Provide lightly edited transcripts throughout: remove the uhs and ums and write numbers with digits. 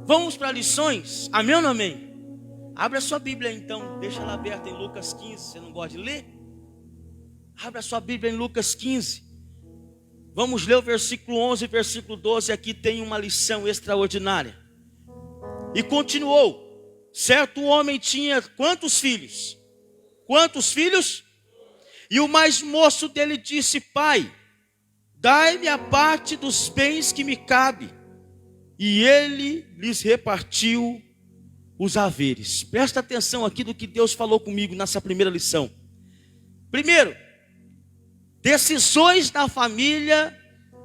Vamos para lições? Amém ou não amém? Abra a sua Bíblia então, deixa ela aberta em Lucas 15. Você não gosta de ler? Abra a sua Bíblia em Lucas 15. Vamos ler o versículo 11 e versículo 12. Aqui tem uma lição extraordinária. E continuou: certo homem tinha quantos filhos? Quantos filhos? E o mais moço dele disse: pai, dai-me a parte dos bens que me cabe. E ele lhes repartiu os haveres. Presta atenção aqui do que Deus falou comigo nessa primeira lição. Primeiro, decisões na família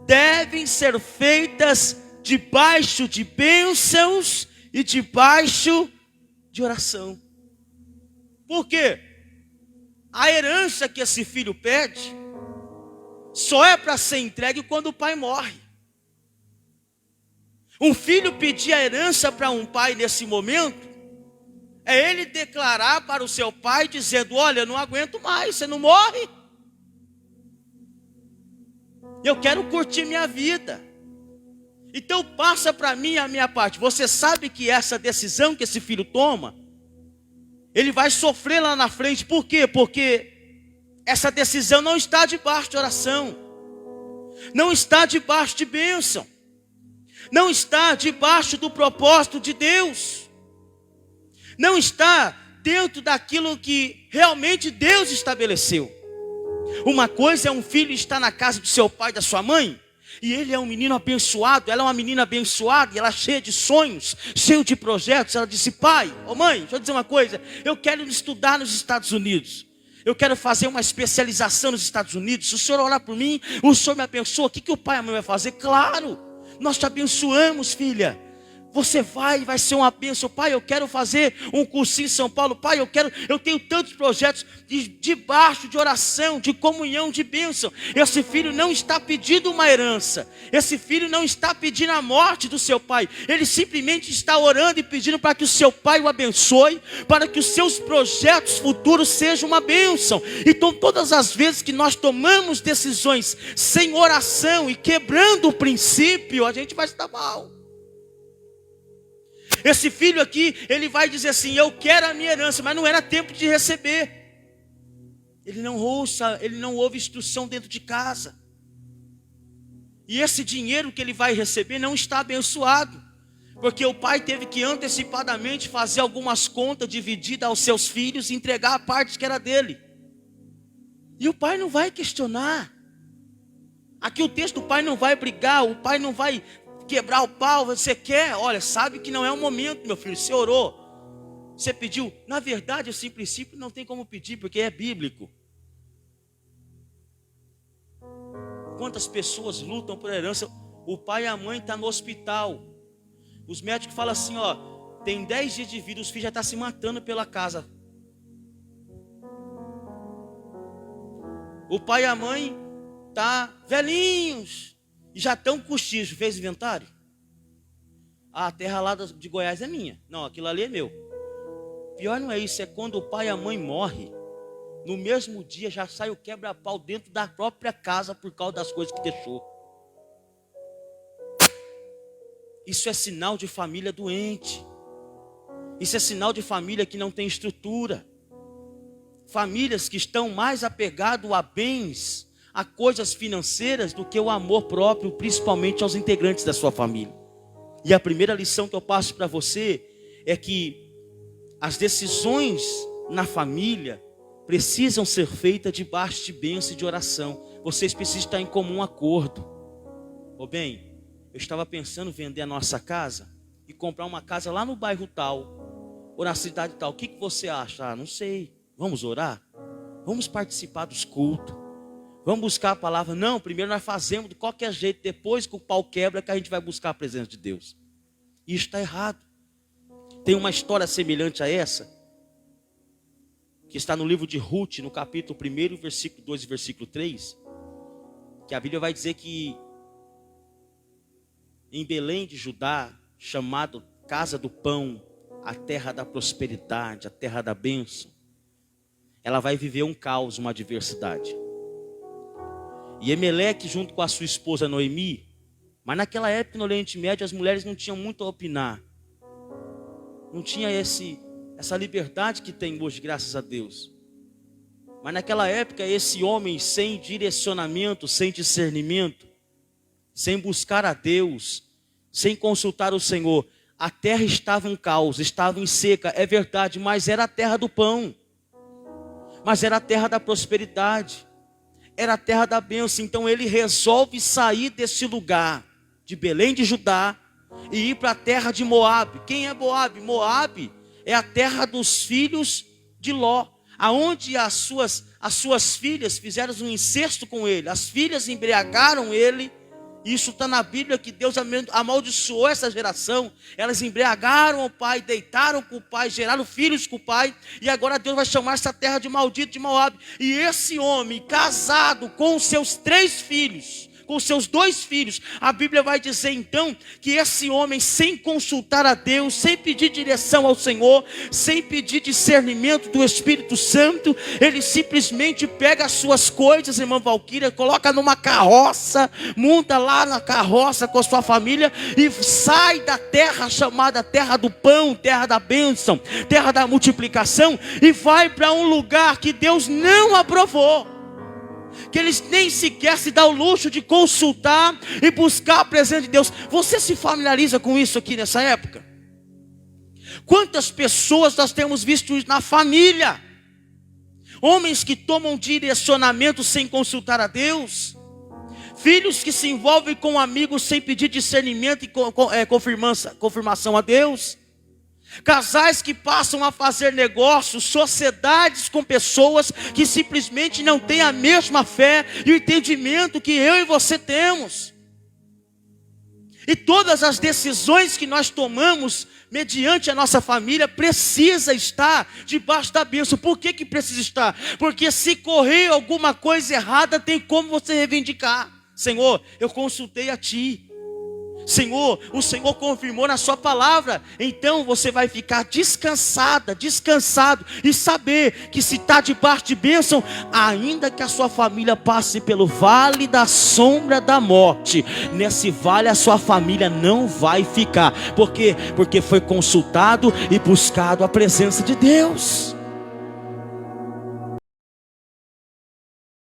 devem ser feitas debaixo de bênçãos e debaixo de oração. Por quê? A herança que esse filho pede só é para ser entregue quando o pai morre. Um filho pedir a herança para um pai nesse momento é ele declarar para o seu pai dizendo: olha, eu não aguento mais, você não morre. Eu quero curtir minha vida. Então passa para mim a minha parte. Você sabe que essa decisão que esse filho toma, ele vai sofrer lá na frente. Por quê? Porque essa decisão não está debaixo de oração, não está debaixo de bênção, não está debaixo do propósito de Deus, não está dentro daquilo que realmente Deus estabeleceu. Uma coisa é um filho estar na casa do seu pai e da sua mãe, e ele é um menino abençoado, ela é uma menina abençoada, e ela é cheia de sonhos, cheia de projetos. Ela disse: pai, ô mãe, deixa eu dizer uma coisa, eu quero estudar nos Estados Unidos, eu quero fazer uma especialização nos Estados Unidos. Se o senhor orar por mim, o senhor me abençoa. O que o pai e a mãe vai fazer? Claro, nós te abençoamos, filha. Você vai ser uma bênção. Pai, eu quero fazer um cursinho em São Paulo. Pai, eu tenho tantos projetos debaixo de oração, de comunhão, de bênção. Esse filho não está pedindo uma herança. Esse filho não está pedindo a morte do seu pai. Ele simplesmente está orando e pedindo para que o seu pai o abençoe, para que os seus projetos futuros sejam uma bênção. Então, todas as vezes que nós tomamos decisões sem oração e quebrando o princípio, a gente vai estar mal. Esse filho aqui, ele vai dizer assim: eu quero a minha herança, mas não era tempo de receber. Ele não ouve instrução dentro de casa. E esse dinheiro que ele vai receber não está abençoado, porque o pai teve que antecipadamente fazer algumas contas divididas aos seus filhos e entregar a parte que era dele. E o pai não vai questionar. Aqui o texto, o pai não vai brigar, o pai não vai quebrar o pau. Você quer? Olha, sabe que não é o momento, meu filho. Você orou, você pediu. Na verdade, esse princípio não tem como pedir, porque é bíblico. Quantas pessoas lutam por herança? O pai e a mãe estão no hospital. Os médicos falam assim: ó, tem 10 dias de vida, os filhos já estão se matando pela casa. O pai e a mãe estão velhinhos e já estão com cochicho. Fez inventário? A terra lá de Goiás é minha. Não, aquilo ali é meu. Pior não é isso, é quando o pai e a mãe morrem. No mesmo dia já sai o quebra-pau dentro da própria casa por causa das coisas que deixou. Isso é sinal de família doente. Isso é sinal de família que não tem estrutura. Famílias que estão mais apegadas a bens, a coisas financeiras, do que o amor próprio, principalmente aos integrantes da sua família. E a primeira lição que eu passo para você é que as decisões na família precisam ser feitas debaixo de bênção e de oração. Vocês precisam estar em comum acordo. Ô bem, eu estava pensando em vender a nossa casa e comprar uma casa lá no bairro tal, ou na cidade tal. O que você acha? Ah, não sei. Vamos orar? Vamos participar dos cultos? Vamos buscar a palavra? Não, primeiro nós fazemos de qualquer jeito, depois que o pau quebra que a gente vai buscar a presença de Deus. Isso está errado. Tem uma história semelhante a essa, que está no livro de Ruth, no capítulo 1, versículo 2 e versículo 3, que a Bíblia vai dizer que em Belém de Judá, chamado Casa do Pão, a terra da prosperidade, a terra da bênção, ela vai viver um caos, uma adversidade. E Emeleque, junto com a sua esposa Noemi, mas naquela época no Oriente Médio as mulheres não tinham muito a opinar. não tinha essa liberdade que tem hoje, graças a Deus. Mas naquela época, esse homem sem direcionamento, sem discernimento, sem buscar a Deus, sem consultar o Senhor, a terra estava em caos, estava em seca, é verdade, mas era a terra do pão, mas era a terra da prosperidade, era a terra da bênção. Então ele resolve sair desse lugar de Belém de Judá e ir para a terra de Moabe. Quem é Moabe? Moabe é a terra dos filhos de Ló, aonde as suas filhas fizeram um incesto com ele, as filhas embriagaram ele. Isso está na Bíblia, que Deus amaldiçoou essa geração. Elas embriagaram o pai, deitaram com o pai, geraram filhos com o pai. E agora Deus vai chamar essa terra de maldito de Moabe. E esse homem, casado com os seus 3 filhos, com seus 2 filhos, a Bíblia vai dizer então que esse homem, sem consultar a Deus, sem pedir direção ao Senhor, sem pedir discernimento do Espírito Santo, ele simplesmente pega as suas coisas, irmã Valquíria, coloca numa carroça, monta lá na carroça com a sua família e sai da terra chamada terra do pão, terra da bênção, terra da multiplicação, e vai para um lugar que Deus não aprovou, que eles nem sequer se dão o luxo de consultar e buscar a presença de Deus. Você se familiariza com isso aqui nessa época? Quantas pessoas nós temos visto na família? Homens que tomam direcionamento sem consultar a Deus, filhos que se envolvem com amigos sem pedir discernimento e confirmação a Deus, casais que passam a fazer negócios, sociedades com pessoas que simplesmente não têm a mesma fé e o entendimento que eu e você temos. E todas as decisões que nós tomamos mediante a nossa família precisa estar debaixo da bênção. Por que precisa estar? Porque se correr alguma coisa errada, tem como você reivindicar. Senhor, eu consultei a Ti. Senhor, o Senhor confirmou na sua palavra. Então você vai ficar descansado e saber que se está debaixo de bênção, ainda que a sua família passe pelo vale da sombra da morte, nesse vale a sua família não vai ficar. Por quê? Porque foi consultado e buscado a presença de Deus.